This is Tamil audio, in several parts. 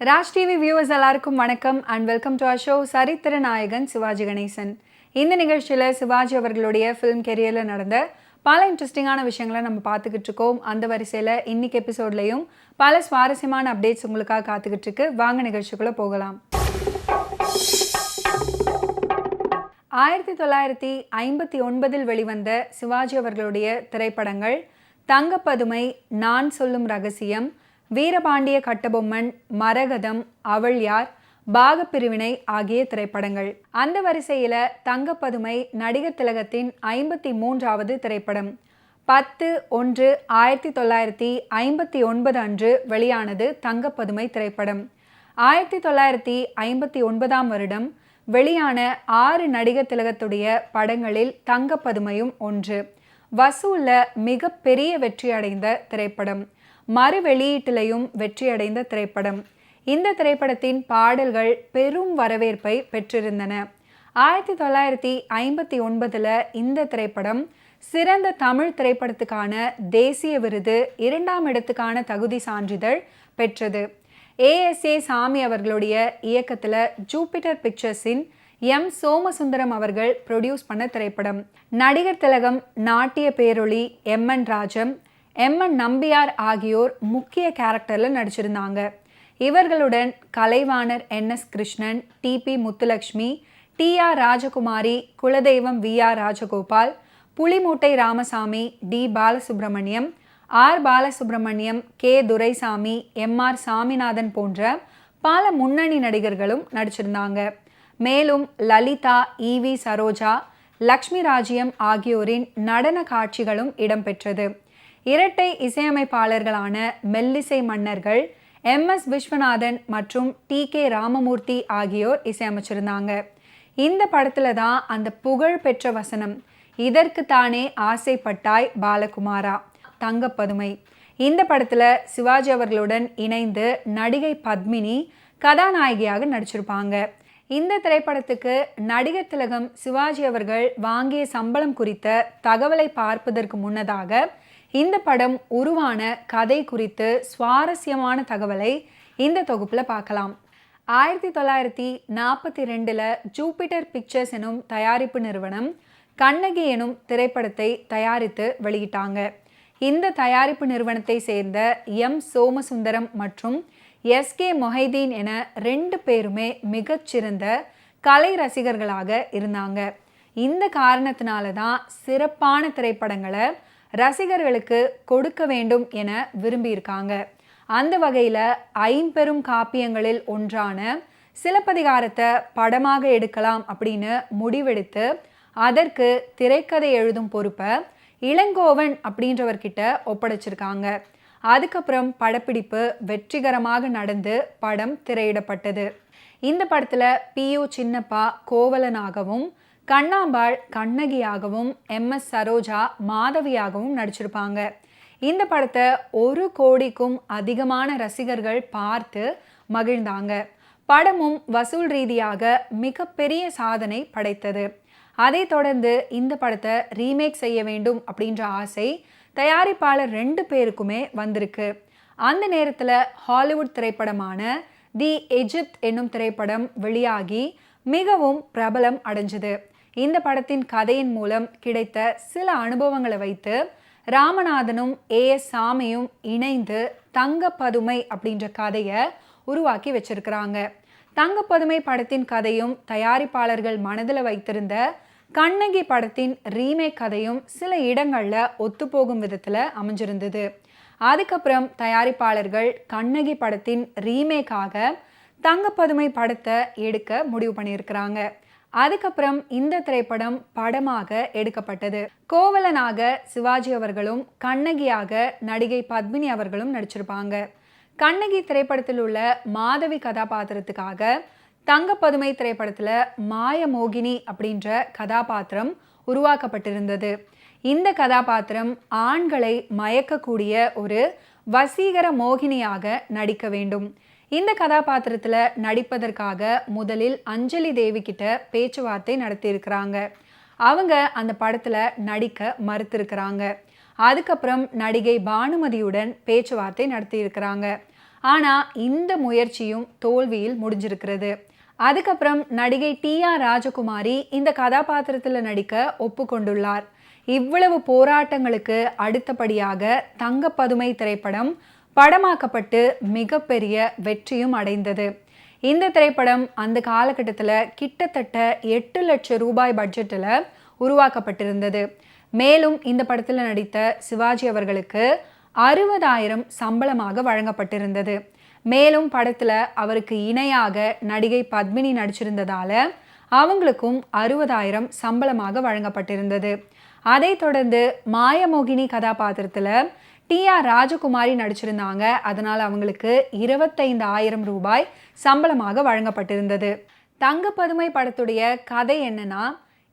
ராஜ் டிவி வியூவர்ஸ் எல்லாருக்கும் வணக்கம் and welcome to our show சரித்திர நாயகன் சிவாஜி கணேசன். இந்த நிகழ்ச்சியில் சிவாஜி அவர்களுடைய ஃபிலிம் கெரியரில் நடந்த பல இன்ட்ரெஸ்டிங்கான விஷயங்களை நம்ம பார்த்துக்கிட்டு இருக்கோம். அந்த வரிசையில் இன்னைக்கு எபிசோட்லையும் பல சுவாரஸ்யமான அப்டேட்ஸ் உங்களுக்காக காத்துக்கிட்டு இருக்கு. வாங்க நிகழ்ச்சிக்குள்ளே போகலாம். 1959 வெளிவந்த சிவாஜி அவர்களுடைய திரைப்படங்கள் தங்கப்பதுமை, நான் சொல்லும் ரகசியம், வீரபாண்டிய கட்டபொம்மன், மரகதம், அவள் யார், பாகப்பிரிவினை ஆகிய திரைப்படங்கள். அந்த வரிசையில் தங்கப்பதுமை நடிகர் திலகத்தின் 53வது திரைப்படம். 10/1/1959 அன்று வெளியானது தங்கப்பதுமை திரைப்படம். 1959ஆம் வருடம் வெளியான 6 நடிகர் திலகத்துடைய படங்களில் தங்கப்பதுமையும் ஒன்று. வசூல்ல மிகப்பெரிய வெற்றி அடைந்த திரைப்படம். மறு வெளியீட்டிலையும் வெற்றியடைந்த திரைப்படம். இந்த திரைப்படத்தின் பாடல்கள் பெரும் வரவேற்பை பெற்றிருந்தன. 1959 இந்த திரைப்படம் சிறந்த தமிழ் திரைப்படத்துக்கான தேசிய விருது 2ஆம் இடத்துக்கான தகுதி சான்றிதழ் பெற்றது. ASA சாமி அவர்களுடைய இயக்கத்தில் ஜூபிட்டர் பிக்சர்ஸின் M. சோமசுந்தரம் அவர்கள் ப்ரொடியூஸ் பண்ண திரைப்படம். நடிகர் திலகம், நாட்டிய பேரொளி, MN ராஜம், MN நம்பியார் ஆகியோர் முக்கிய கேரக்டரில் நடிச்சிருந்தாங்க. இவர்களுடன் Kalaivanar NS Krishnan, TP Muthulakshmi, TR ராஜகுமாரி, குலதெய்வம் VR Rajagopal, புலிமூட்டை Ramasamy, D. Balasubramaniam, R. Balasubramaniam, K. Duraisamy, MR Saminathan போன்ற பல முன்னணி நடிகர்களும் நடிச்சிருந்தாங்க. மேலும் லலிதா, EV சரோஜா, லக்ஷ்மி ராஜ்யம் ஆகியோரின் நடன காட்சிகளும் இடம்பெற்றது. இரட்டை இசையமைப்பாளர்களான மெல்லிசை மன்னர்கள் MS விஸ்வநாதன் மற்றும் TK ராமமூர்த்தி ஆகியோர் இசையமைச்சிருந்தாங்க. இந்த படத்துல தான் அந்த புகழ் பெற்ற வசனம், இதற்கு தானே ஆசைப்பட்டாய் பாலகுமாரா, தங்கப்பதுமை. இந்த படத்துல சிவாஜி அவர்களுடன் இணைந்து நடிகை பத்மினி கதாநாயகியாக நடிச்சிருப்பாங்க. இந்த திரைப்படத்துக்கு நடிகர் திலகம் சிவாஜி அவர்கள் வாங்கிய சம்பளம் குறித்த தகவலை பார்ப்பதற்கு முன்னதாக இந்த படம் உருவான கதை குறித்து சுவாரஸ்யமான தகவலை இந்த தொகுப்பில் பார்க்கலாம். 1942 ஜூபிட்டர் பிக்சர்ஸ் எனும் தயாரிப்பு நிறுவனம் கண்ணகி எனும் திரைப்படத்தை தயாரித்து வெளியிட்டாங்க. இந்த தயாரிப்பு நிறுவனத்தை சேர்ந்த M. சோமசுந்தரம் மற்றும் SK மொஹைதீன் என 2 பேருமே மிகச்சிறந்த கலை ரசிகர்களாக இருந்தாங்க. இந்த காரணத்தினால தான் சிறப்பான திரைப்படங்களை ரசிகர்களுக்கு கொடுக்க வேண்டும் என விரும்பியிருக்காங்க. அந்த வகையில் 5 காப்பியங்களில் ஒன்றான சிலப்பதிகாரத்தை படமாக எடுக்கலாம் அப்படின்னு முடிவெடுத்து அதற்கு திரைக்கதை எழுதும் பொறுப்பை இளங்கோவன் அப்படின்றவர்கிட்ட ஒப்படைச்சிருக்காங்க. அதுக்கப்புறம் படப்பிடிப்பு வெற்றிகரமாக நடந்து படம் திரையிடப்பட்டது. இந்த படத்தில் PU சின்னப்பா கோவலனாகவும், கண்ணாம்பாள் கண்ணகியாகவும், MS சரோஜா மாதவியாகவும் நடிச்சிருப்பாங்க. இந்த படத்தை 1 கோடிக்கும் அதிகமான ரசிகர்கள் பார்த்து மகிழ்ந்தாங்க. படமும் வசூல் ரீதியாக மிகப்பெரிய சாதனை படைத்தது. அதை தொடர்ந்து இந்த படத்தை ரீமேக் செய்ய வேண்டும் அப்படின்ற ஆசை தயாரிப்பாளர் 2 பேருக்குமே வந்திருக்கு. அந்த நேரத்தில் ஹாலிவுட் திரைப்படமான தி எஜிப்த் என்னும் திரைப்படம் வெளியாகி மிகவும் பிரபலம் அடைஞ்சது. இந்த படத்தின் கதையின் மூலம் கிடைத்த சில அனுபவங்களை வைத்து ராமநாதனும் AS சாமியும் இணைந்து தங்கப்பதுமை அப்படின்ற கதையை உருவாக்கி வச்சிருக்கிறாங்க. தங்கப்பதுமை படத்தின் கதையும் தயாரிப்பாளர்கள் மனதில் வைத்திருந்த கண்ணகி படத்தின் ரீமேக் கதையும் சில இடங்களில் ஒத்துப்போகும் விதத்தில் அமைஞ்சிருந்தது. அதுக்கப்புறம் தயாரிப்பாளர்கள் கண்ணகி படத்தின் ரீமேக்காக தங்கப்பதுமை படத்தை எடுக்க முடிவு பண்ணியிருக்கிறாங்க. அதுக்கப்புறம் இந்த திரைப்படம் படமாக எடுக்கப்பட்டது. கோவலனாக சிவாஜி அவர்களும், கண்ணகியாக நடிகை பத்மினி அவர்களும் நடிச்சிருப்பாங்க. கண்ணகி திரைப்படத்தில் உள்ள மாதவி கதாபாத்திரத்துக்காக தங்கப்பதுமை திரைப்படத்தில் மாயமோகினி அப்படின்ற கதாபாத்திரம் உருவாக்கப்பட்டிருந்தது. இந்த கதாபாத்திரம் ஆண்களை மயக்கக்கூடிய ஒரு வசீகர மோகினியாக நடிக்க வேண்டும். இந்த கதாபாத்திரத்தில் நடிப்பதற்காக முதலில் அஞ்சலி தேவி கிட்ட பேச்சுவார்த்தை நடத்தியிருக்கிறாங்க. அவங்க அந்த படத்தில் நடிக்க மறுத்திருக்கிறாங்க. அதுக்கப்புறம் நடிகை பானுமதியுடன் பேச்சுவார்த்தை நடத்தியிருக்கிறாங்க. ஆனால் இந்த முயற்சியும் தோல்வியில் முடிஞ்சிருக்கிறது. அதுக்கப்புறம் நடிகை டி.ஆர். ராஜகுமாரி இந்த கதாபாத்திரத்தில் நடிக்க ஒப்புக்கொண்டுள்ளார். இவ்வளவு போராட்டங்களுக்கு அடுத்தபடியாக தங்கப்பதுமை திரைப்படம் படமாக்கப்பட்டு மிகப்பெரிய வெற்றியும் அடைந்தது. இந்த திரைப்படம் அந்த காலகட்டத்தில் கிட்டத்தட்ட 8 லட்சம் ரூபாய் பட்ஜெட்டில் உருவாக்கப்பட்டிருந்தது. மேலும் இந்த படத்தில் நடித்த சிவாஜி அவர்களுக்கு 60,000 சம்பளமாக வழங்கப்பட்டிருந்தது. மேலும் படத்தில் அவருக்கு இணையாக நடிகை பத்மினி நடிச்சிருந்ததால அவங்களுக்கும் 60,000 சம்பளமாக வழங்கப்பட்டிருந்தது. அதைத் தொடர்ந்து மாயமோகினி கதாபாத்திரத்தில் டி.ஆர். ராஜகுமாரி நடிச்சிருந்தாங்க. அதனால் அவங்களுக்கு 25,000 ரூபாய் சம்பளமாக வழங்கப்பட்டிருந்தது. தங்கப்பதுமை படத்துடைய கதை என்னன்னா,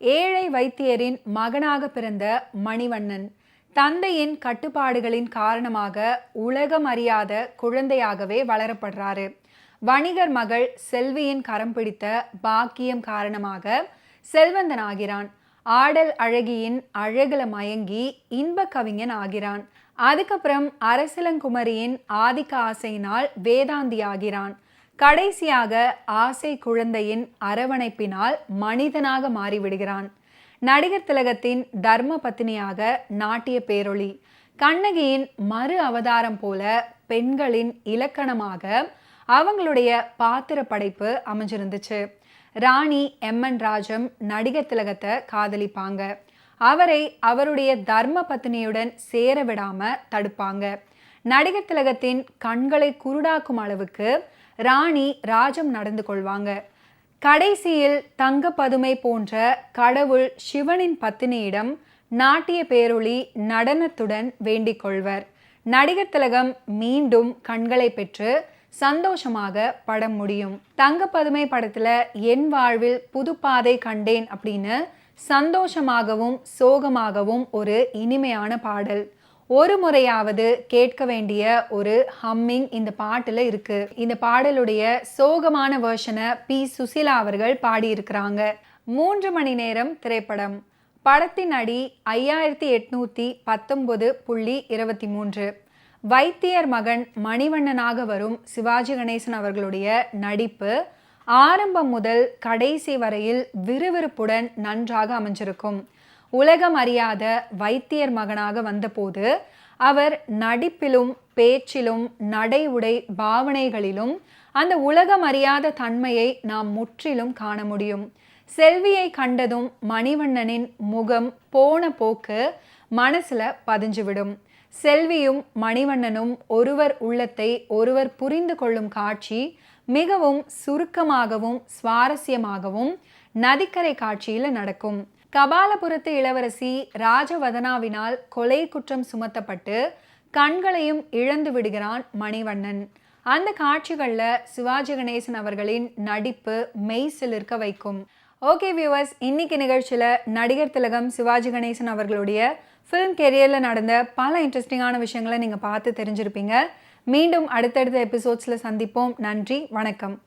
ஏழை வைத்தியரின் மகனாக பிறந்த மணிவண்ணன் தந்தையின் கட்டுப்பாடுகளின் காரணமாக உலகம் அறியாத குழந்தையாகவே வளரப்படுறாரு. வணிகர் மகள் செல்வியின் கரம் பிடித்த பாக்கியம் காரணமாக செல்வந்தனாகிறான். ஆடல் அழகியின் அழகுல மயங்கி இன்ப கவிஞன் ஆகிறான். அதுக்கப்புறம் அரசலங்குமரியின் ஆதிக்க ஆசையினால் வேதாந்தி ஆகிறான். கடைசியாக ஆசை குழந்தையின் அரவணைப்பினால் மனிதனாக மாறிவிடுகிறான். நடிகர் திலகத்தின் தர்ம பத்தினியாக நாட்டிய பேரொளி, கண்ணகியின் மறு அவதாரம் போல பெண்களின் இலக்கணமாக அவங்களுடைய பாத்திர படைப்பு அமைஞ்சிருந்துச்சு. ராணி எம்.என். ராஜம் நடிகர் திலகத்தை காதலிப்பாங்க. அவரை அவருடைய தர்ம பத்தினியுடன் சேர விடாம தடுப்பாங்க. நடிகர் திலகத்தின் கண்களை குருடாக்கும் அளவுக்கு ராணி ராஜம் நடந்து கொள்வாங்க. கடைசியில் தங்கப்பதுமை போன்ற கடவுள் சிவனின் பத்தினியிடம் நாட்டிய பேரொளி நடனத்துடன் வேண்டிக் கொள்வர். நடிகர் திலகம் மீண்டும் கண்களை பெற்று சந்தோஷமாக படம் முடியும். தங்கப்பதுமை படத்துல என் வாழ்வில் புதுப்பாதை கண்டேன் அப்படின்னு சந்தோஷமாகவும் சோகமாகவும் ஒரு இனிமையான பாடல். ஒரு முறையாவது கேட்க வேண்டிய ஒரு ஹம்மிங் இந்த பாட்டில் இருக்கு. இந்த பாடலுடைய சோகமான வெர்ஷனை பி. சுசிலா அவர்கள் பாடியிருக்கிறாங்க. 3 மணி நேரம் திரைப்படம். படத்தின் அடி 5819.23. வைத்தியர் மகன் மணிவண்ணனாக வரும் சிவாஜி கணேசன் அவர்களுடைய நடிப்பு ஆரம்பம் முதல் கடைசி வரையில் விறுவிறுப்புடன் நன்றாக அமைஞ்சிருக்கும். உலகம் அறியாத வைத்தியர் மகனாக வந்தபோது அவர் நடிப்பிலும் பேச்சிலும் நடை உடை பாவனைகளிலும் அந்த உலகம் அறியாத தன்மையை நாம் முற்றிலும் காண முடியும். செல்வியை கண்டதும் மணிவண்ணனின் முகம் போன போக்கு மனசுல பதிஞ்சுவிடும். செல்வியும் மணிவண்ணனும் ஒருவர் உள்ளத்தை ஒருவர் புரிந்து கொள்ளும் காட்சி மிகவும் சுருக்கமாகவும் சுவாரஸ்யமாகவும் நதிக்கரை காட்சியில் நடக்கும். கபாலபுரத்து இளவரசி ராஜவதனாவினால் கொலை குற்றம் சுமத்தப்பட்டு கண்களையும் இழந்து விடுகிறான் மணிவண்ணன். அந்த காட்சிகளில் சிவாஜி கணேசன் அவர்களின் நடிப்பு மெய்சிலிருக்க வைக்கும். ஓகே வியூவர்ஸ், இன்னைக்கு நிகழ்ச்சியில் நடிகர் திலகம் சிவாஜி கணேசன் அவர்களுடைய ஃபிலிம் கெரியரில் நடந்த பல இன்ட்ரெஸ்டிங்கான விஷயங்களை நீங்கள் பார்த்து தெரிஞ்சிருப்பீங்க. மீண்டும் அடுத்தடுத்த எபிசோட்ஸில் சந்திப்போம். நன்றி, வணக்கம்.